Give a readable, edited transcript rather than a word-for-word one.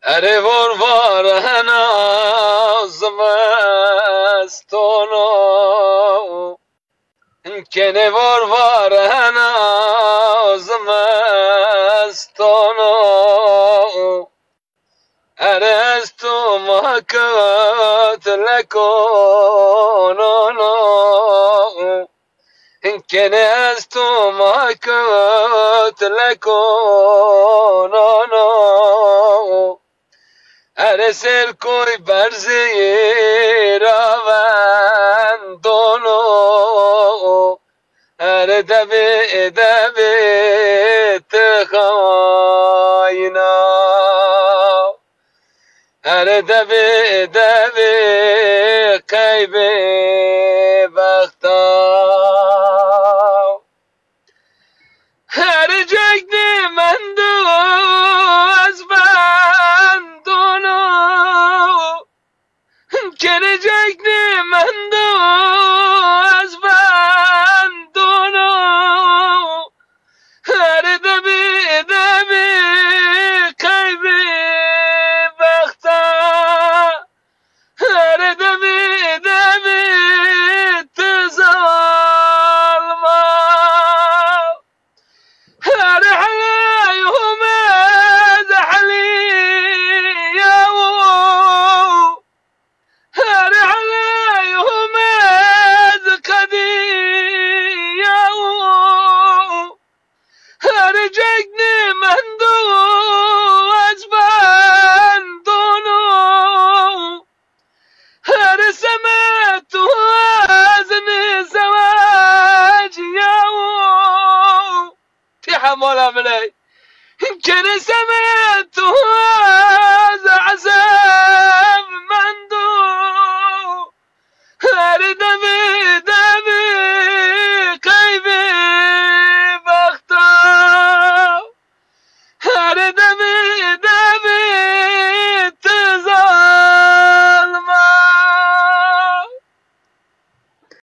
اره var نازم استونو کنه var نازم استونو اره از تو محکت لکنونو کنه از تو محکت لکنونو اره سر کوی برزی راوندونو اره دبی تخاینا اره دبی قیب بختا اره جگدی من دو از بندونو کنه جگدی من دو از بندونو اره دبی قیب بختا اره دبی تظالما اره حلايهم زحلي ياو اره حلايهم زقدي ياو اره جگني من دو أجبان دونو اره سمعت وزن زواج ياو تحمل عملي كان سمعت عذاب من دو اره دمي